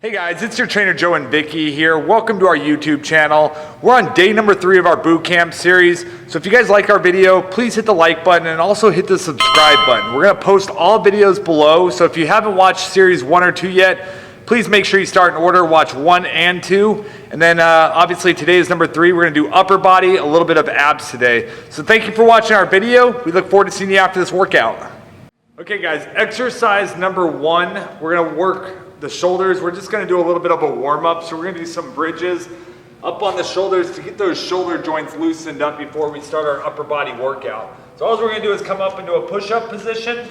Hey guys, it's your trainer Joe and Vicky here. Welcome to our YouTube channel. We're on day number 3 of our boot camp series. So if you guys like our video, please hit the like button and also hit the subscribe button. We're gonna post all videos below. So if you haven't watched series 1 or 2 yet, please make sure you start in order, watch 1 and 2. And then obviously today is number 3. We're gonna do upper body, a little bit of abs today. So thank you for watching our video. We look forward to seeing you after this workout. Okay guys, exercise number 1, we're gonna work the shoulders. We're just gonna do a little bit of a warm-up. So we're gonna do some bridges up on the shoulders to get those shoulder joints loosened up before we start our upper body workout. So all we're gonna do is come up into a push-up position,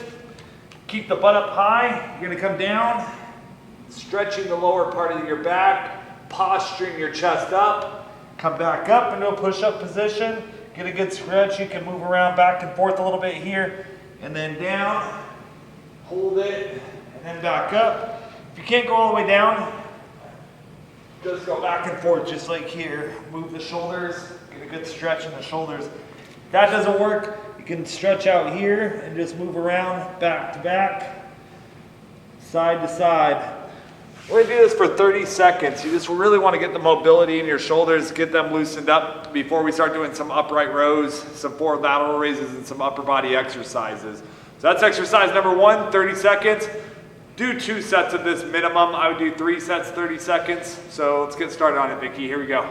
keep the butt up high. You're gonna come down, stretching the lower part of your back, posturing your chest up, come back up into a push-up position, get a good stretch. You can move around back and forth a little bit here, and then down, hold it, and then back up. If you can't go all the way down, just go back and forth just like here. Move the shoulders, get a good stretch in the shoulders. If that doesn't work, you can stretch out here and just move around back to back, side to side. We're gonna do this for 30 seconds. You just really wanna get the mobility in your shoulders, get them loosened up before we start doing some upright rows, some forward lateral raises, and some upper body exercises. So that's exercise number 1, 30 seconds. Do 2 sets of this minimum. I would do 3 sets, 30 seconds. So let's get started on it, Vicky. Here we go.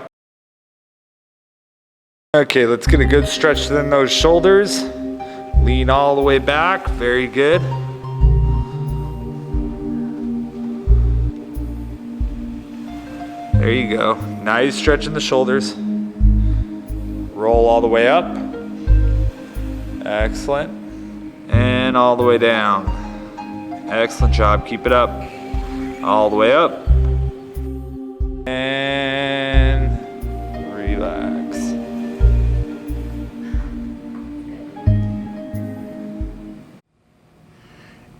Okay, let's get a good stretch in those shoulders. Lean all the way back. Very good. There you go. Nice stretch in the shoulders. Roll all the way up. Excellent. And all the way down. Excellent job. Keep it up. All the way up. And relax.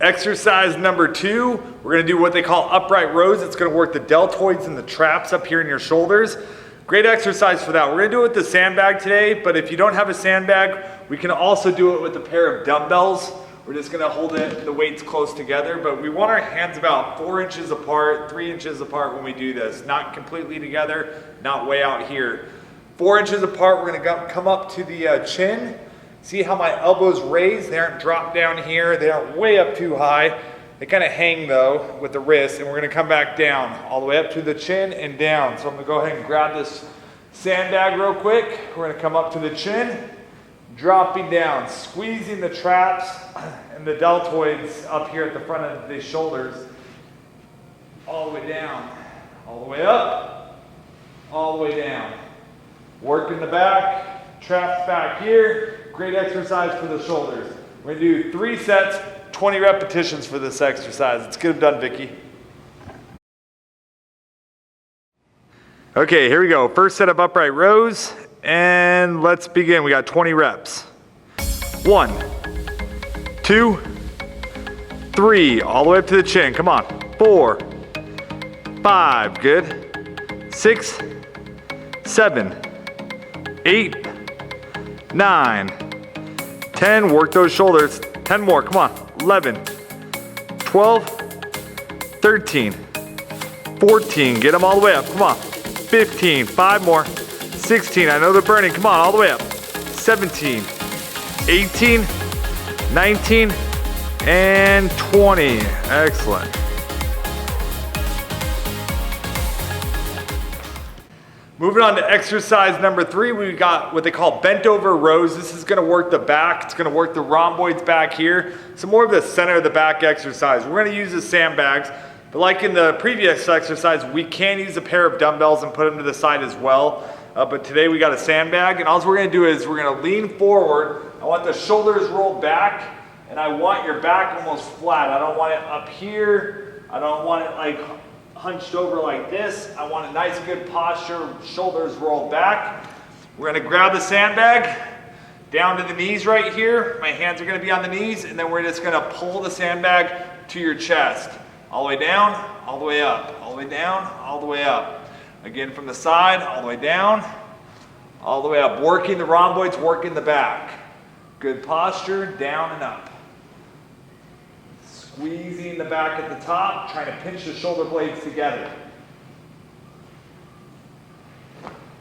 Exercise number 2, we're going to do what they call upright rows. It's going to work the deltoids and the traps up here in your shoulders. Great exercise for that. We're going to do it with the sandbag today, but if you don't have a sandbag, we can also do it with a pair of dumbbells. We're just gonna hold the weights close together, but we want our hands about 4 inches apart, 3 inches apart when we do this. Not completely together, not way out here. 4 inches apart, we're gonna come up to the chin. See how my elbows raise? They aren't dropped down here. They aren't way up too high. They kind of hang though with the wrist, and we're gonna come back down, all the way up to the chin and down. So I'm gonna go ahead and grab this sandbag real quick. We're gonna come up to the chin, dropping down, squeezing the traps and the deltoids up here at the front of the shoulders, all the way down, all the way up, all the way down. Working the back, traps back here. Great exercise for the shoulders. We're gonna do 3 sets, 20 repetitions for this exercise. Let's get them done, Vicky. Okay, here we go. First set of upright rows. And let's begin. We got 20 reps. 1, 2, 3, all the way up to the chin. Come on. 4, 5, good. 6, 7, 8, 9, 10. Work those shoulders. 10 more. Come on. 11, 12, 13, 14. Get them all the way up. Come on. 15. 5 more. 16, I know they're burning, come on, all the way up. 17, 18, 19, and 20. Excellent. Moving on to exercise number 3, we got what they call bent over rows. This is gonna work the back, it's gonna work the rhomboids back here. So more of the center of the back exercise. We're gonna use the sandbags, but like in the previous exercise, we can use a pair of dumbbells and put them to the side as well. But today we got a sandbag, and all we're gonna do is we're gonna lean forward. I want the shoulders rolled back, and I want your back almost flat. I don't want it up here. I don't want it like hunched over like this. I want a nice good posture, shoulders rolled back. We're gonna grab the sandbag down to the knees right here. My hands are gonna be on the knees, and then we're just gonna pull the sandbag to your chest. All the way down, all the way up, all the way down, all the way up. Again from the side, all the way down, all the way up. Working the rhomboids, working the back. Good posture, down and up. Squeezing the back at the top, trying to pinch the shoulder blades together.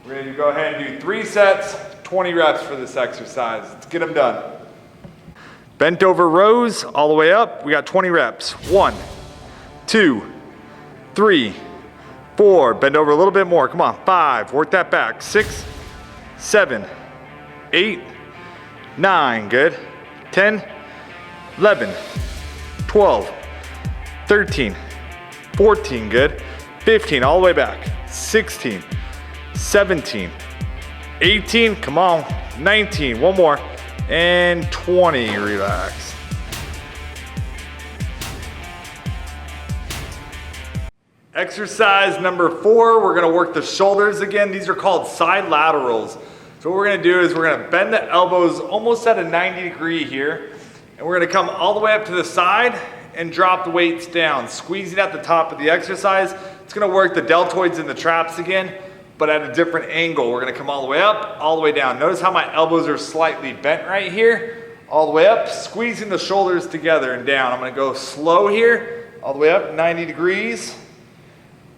We're going to go ahead and do 3 sets, 20 reps for this exercise. Let's get them done. Bent over rows all the way up. We got 20 reps. 1, 2, 3, 4. Bend over a little bit more. Come on. 5. Work that back. 6, 7, 8, 9. Good. 10, 11, 12, 13, 14. Good. 15. All the way back. 16, 17, 18. Come on. 19. One more. And 20, relax. Exercise number 4, we're gonna work the shoulders again. These are called side laterals. So what we're gonna do is we're gonna bend the elbows almost at a 90-degree here, and we're gonna come all the way up to the side and drop the weights down, squeezing at the top of the exercise. It's gonna work the deltoids and the traps again, but at a different angle. We're gonna come all the way up, all the way down. Notice how my elbows are slightly bent right here, all the way up, squeezing the shoulders together and down. I'm gonna go slow here, all the way up, 90 degrees,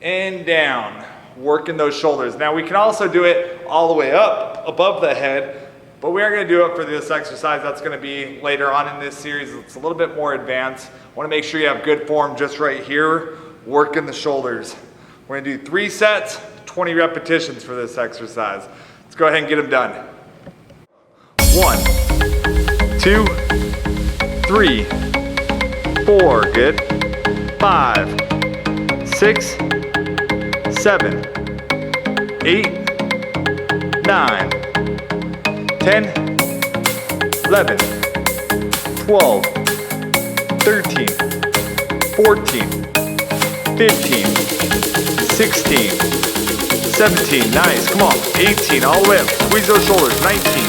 and down, working those shoulders. Now we can also do it all the way up, above the head, but we are gonna do it for this exercise. That's gonna be later on in this series. It's a little bit more advanced. Wanna make sure you have good form just right here, working the shoulders. We're gonna do 3 sets, 20 repetitions for this exercise. Let's go ahead and get them done. 1, 2, 3, 4, good. 5, 6, 7, 8, 9, 10, 11, 12, 13, 14, 15, 16, 17, nice, come on, 18, all the way up, squeeze those shoulders, 19,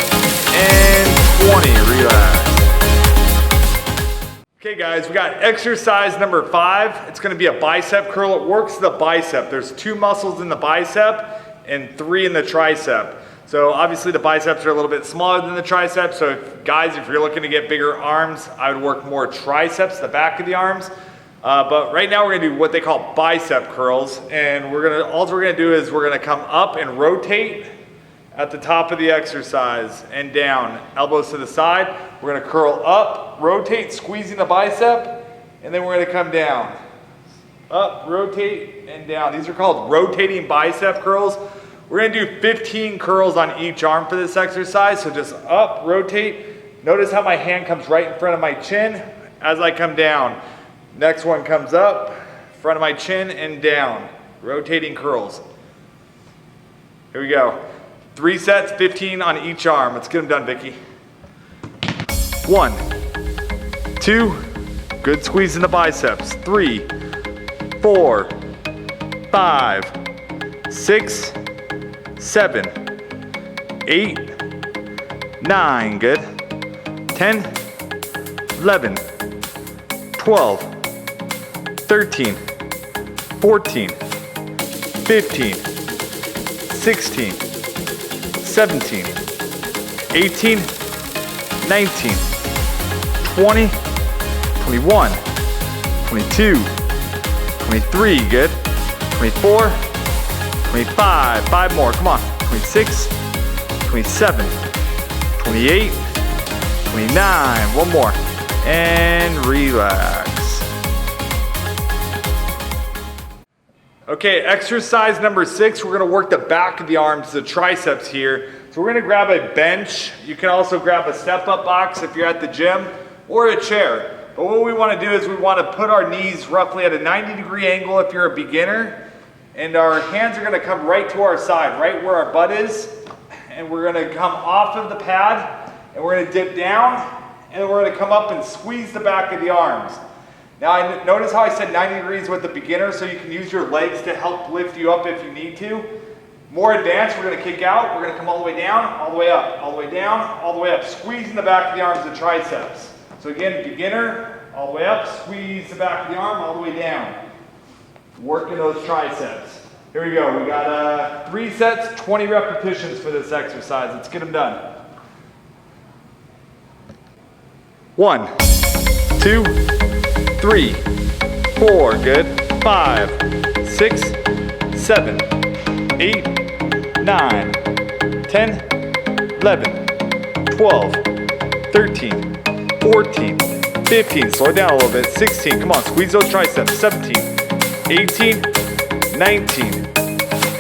and 20, relax. Okay guys, we got exercise number 5. It's gonna be a bicep curl. It works the bicep. There's 2 muscles in the bicep and 3 in the tricep. So obviously the biceps are a little bit smaller than the triceps, so if you're looking to get bigger arms, I would work more triceps, the back of the arms. But right now we're gonna do what they call bicep curls, and all we're gonna do is we're gonna come up and rotate at the top of the exercise and down, elbows to the side. We're gonna curl up, rotate, squeezing the bicep, and then we're gonna come down. Up, rotate, and down. These are called rotating bicep curls. We're gonna do 15 curls on each arm for this exercise, so just up, rotate. Notice how my hand comes right in front of my chin as I come down. Next one comes up, front of my chin and down. Rotating curls. Here we go. 3 sets, 15 on each arm. Let's get them done, Vicky. 1, 2, good squeeze in the biceps. 3, 4, 5, 6, 7, 8, 9, good. 10, 11, 12, 13, 14, 15, 16, 17, 18, 19, 20, 21, 22, 23, good. 24, 25, 5 more, come on. 26, 27, 28, 29, 1 more, and relax. Okay, exercise number 6, we're gonna work the back of the arms, the triceps here. So we're gonna grab a bench. You can also grab a step-up box if you're at the gym, or a chair. But what we wanna do is we wanna put our knees roughly at a 90-degree angle if you're a beginner, and our hands are gonna come right to our side, right where our butt is, and we're gonna come off of the pad, and we're gonna dip down, and then we're gonna come up and squeeze the back of the arms. Now, notice how I said 90 degrees with the beginner, so you can use your legs to help lift you up if you need to. More advanced, we're gonna kick out, we're gonna come all the way down, all the way up, all the way down, all the way up, squeezing the back of the arms, the triceps. So again, beginner, all the way up, squeeze the back of the arm, all the way down. Working those triceps. Here we go, we got 3 sets, 20 repetitions for this exercise. Let's get them done. 1, 2, 3, 4, good. 5, 6, 7, 8, 9, 10, 11, 12, 13, 14, 15, slow it down a little bit. 16, come on, squeeze those triceps. 17, 18, 19,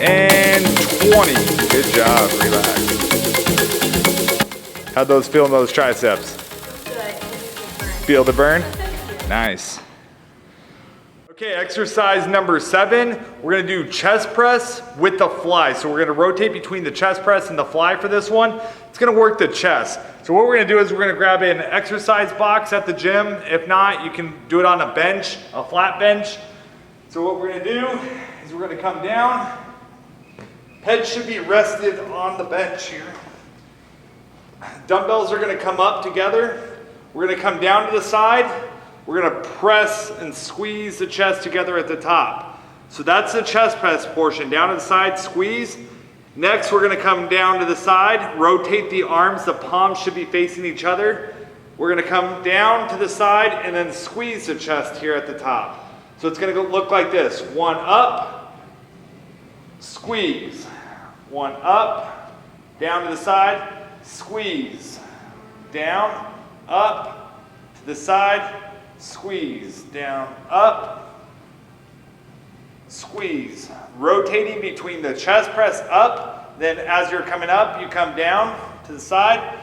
and 20. Good job, relax. How'd those feel in those triceps? Good. Feel the burn? Nice. Okay, exercise number 7, we're gonna do chest press with the fly. So we're gonna rotate between the chest press and the fly for this one. It's gonna work the chest. So what we're gonna do is we're gonna grab an exercise box at the gym. If not, you can do it on a bench, a flat bench. So what we're gonna do is we're gonna come down. Head should be rested on the bench here. Dumbbells are gonna come up together. We're gonna come down to the side. We're gonna press and squeeze the chest together at the top. So that's the chest press portion. Down to the side, squeeze. Next, we're gonna come down to the side, rotate the arms, the palms should be facing each other. We're gonna come down to the side and then squeeze the chest here at the top. So it's gonna look like this. 1 up, squeeze. 1 up, down to the side, squeeze. Down, up, to the side, squeeze, down, up, squeeze. Rotating between the chest press up, then as you're coming up, you come down to the side,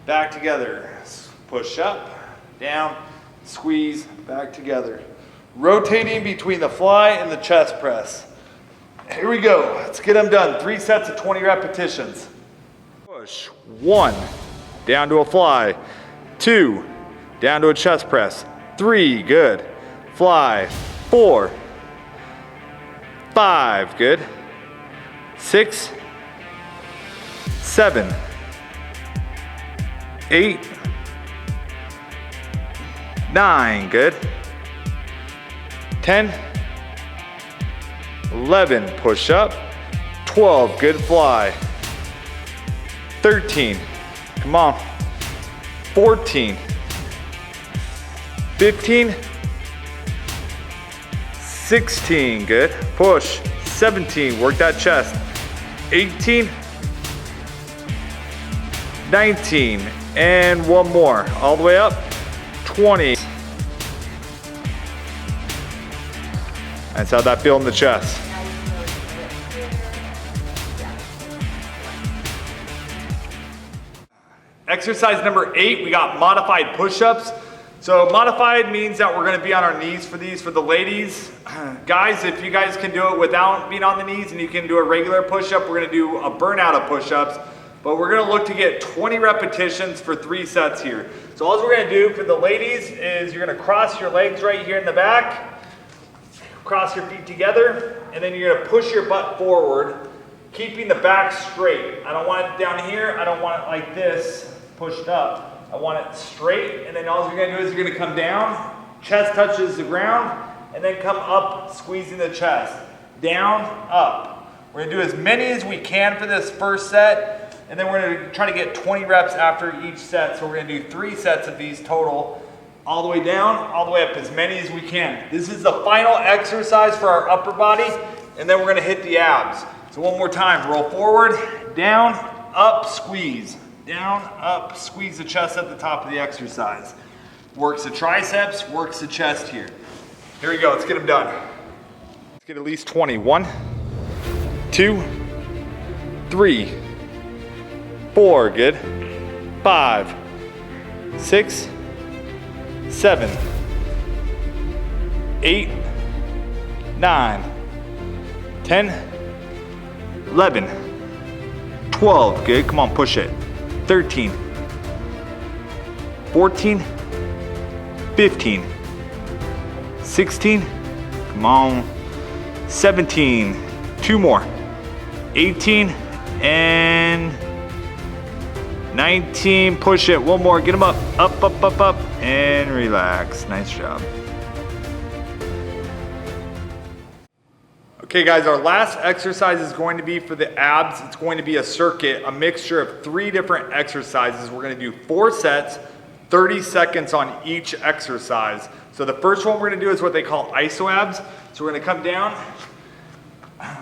back together. Push up, down, squeeze, back together. Rotating between the fly and the chest press. Here we go, let's get them done. 3 sets of 20 repetitions. Push, 1, down to a fly, 2, down to a chest press, 3, good. Fly, 4, 5, good. 6, 7, 8, 9, good. 10, 11, push up. 12, good fly. 13, come on. 14, 15, 16, good. Push. 17, work that chest. 18, 19, and one more. All the way up. 20. That's how that feel in the chest. Exercise number 8, we got modified push-ups. So modified means that we're gonna be on our knees for these for the ladies. Guys, if you guys can do it without being on the knees and you can do a regular push-up, we're gonna do a burnout of push-ups. But we're gonna look to get 20 repetitions for 3 sets here. So all we're gonna do for the ladies is you're gonna cross your legs right here in the back, cross your feet together, and then you're gonna push your butt forward, keeping the back straight. I don't want it down here, I don't want it like this, pushed up. I want it straight, and then all you're gonna do is you're gonna come down, chest touches the ground, and then come up, squeezing the chest. Down, up. We're gonna do as many as we can for this first set, and then we're gonna try to get 20 reps after each set. So we're gonna do 3 sets of these total, all the way down, all the way up, as many as we can. This is the final exercise for our upper body, and then we're gonna hit the abs. So one more time, roll forward, down, up, squeeze. Down, up, squeeze the chest at the top of the exercise. Works the triceps, works the chest here. Here we go, let's get them done. Let's get at least 20. 1, 2, 3, 4, good. 5, 6, 7, 8, 9, 10, 11, 12, good, come on, push it. 13, 14, 15, 16, come on, 17, 2 more, 18, and 19, push it, 1 more, get them up, up, up, up, up, and relax, nice job. Okay guys, our last exercise is going to be for the abs. It's going to be a circuit, a mixture of 3 different exercises. We're gonna do 4 sets, 30 seconds on each exercise. So the first one we're gonna do is what they call iso abs. So we're gonna come down,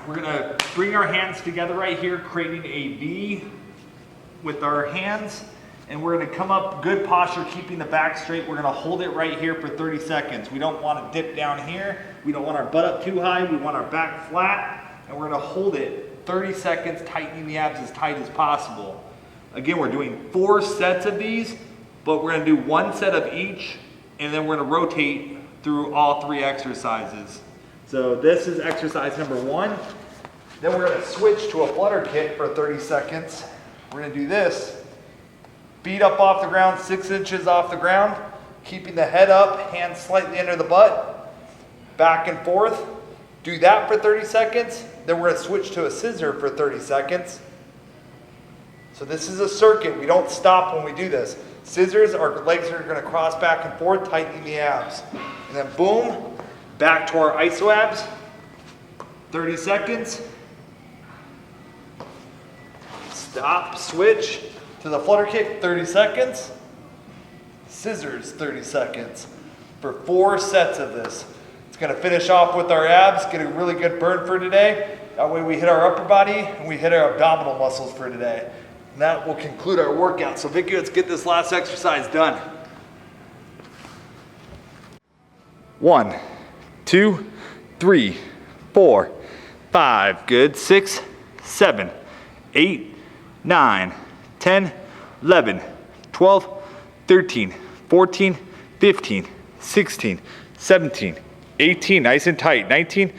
we're gonna bring our hands together right here, creating a V with our hands. And we're gonna come up, good posture, keeping the back straight. We're gonna hold it right here for 30 seconds. We don't wanna dip down here. We don't want our butt up too high. We want our back flat. And we're gonna hold it 30 seconds, tightening the abs as tight as possible. Again, we're doing 4 sets of these, but we're gonna do 1 set of each, and then we're gonna rotate through all 3 exercises. So this is exercise number 1. Then we're gonna switch to a flutter kick for 30 seconds. We're gonna do this. Feet up off the ground, 6 inches off the ground, keeping the head up, hands slightly under the butt, back and forth. Do that for 30 seconds. Then we're gonna switch to a scissor for 30 seconds. So this is a circuit. We don't stop when we do this. Scissors, our legs are gonna cross back and forth, tightening the abs. And then boom, back to our iso abs, 30 seconds. Stop, switch. To the flutter kick, 30 seconds. Scissors, 30 seconds. For 4 sets of this. It's gonna finish off with our abs, get a really good burn for today. That way we hit our upper body and we hit our abdominal muscles for today. And that will conclude our workout. So Vicky, let's get this last exercise done. 1, 2, 3, 4, 5, good. 6, 7, 8, 9, 10, 11, 12, 13, 14, 15, 16, 17, 18, nice and tight, 19,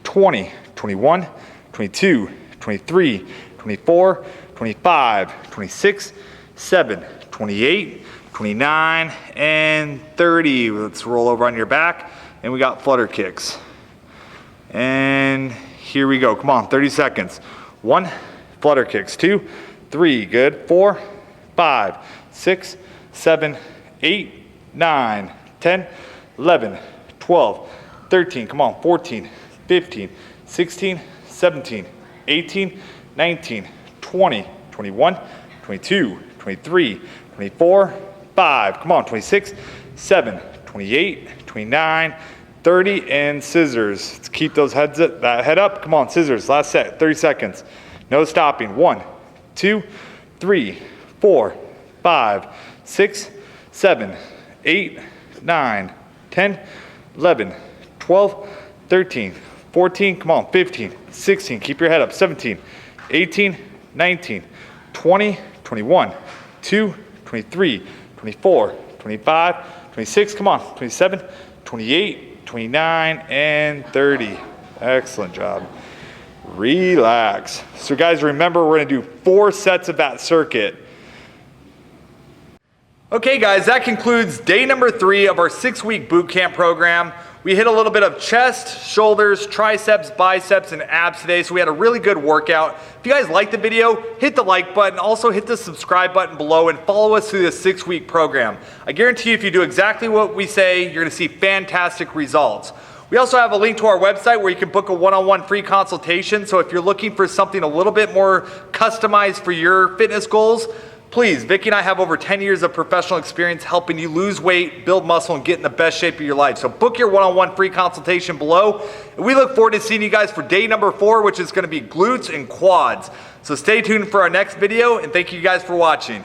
20, 21, 22, 23, 24, 25, 26, 7, 28, 29, and 30. Let's roll over on your back, and we got flutter kicks. And here we go, come on, 30 seconds. 1, flutter kicks, 2, 3, good, 4, 5, 6, 7, 8, 9, 10, 11, 12, 13, come on, 14, 15, 16, 17, 18, 19, 20, 21, 22, 23, 24, 5, come on, 26, 7, 28, 29, 30, and scissors. Let's keep those heads up, that head up, come on, scissors, last set, 30 seconds. No stopping, 1, 2, 3, 4, 5, 6, 7, 8, 9, 10, 11, 12, 13, 14, come on, 15, 16, keep your head up, 17, 18, 19, 20, 21, 22, 23, 24, 25, 26, come on, 27, 28, 29, and 30. Excellent job. Relax. So guys, remember we're gonna do 4 sets of that circuit. Okay guys, that concludes day number 3 of our 6-week boot camp program. We hit a little bit of chest, shoulders, triceps, biceps, and abs today, so we had a really good workout. If you guys liked the video, hit the like button, also hit the subscribe button below, and follow us through this 6-week program. I guarantee you if you do exactly what we say, you're gonna see fantastic results. We also have a link to our website where you can book a one-on-one free consultation, so if you're looking for something a little bit more customized for your fitness goals, please, Vicky and I have over 10 years of professional experience helping you lose weight, build muscle, and get in the best shape of your life. So book your one-on-one free consultation below. And we look forward to seeing you guys for day number 4, which is gonna be glutes and quads. So stay tuned for our next video, and thank you guys for watching.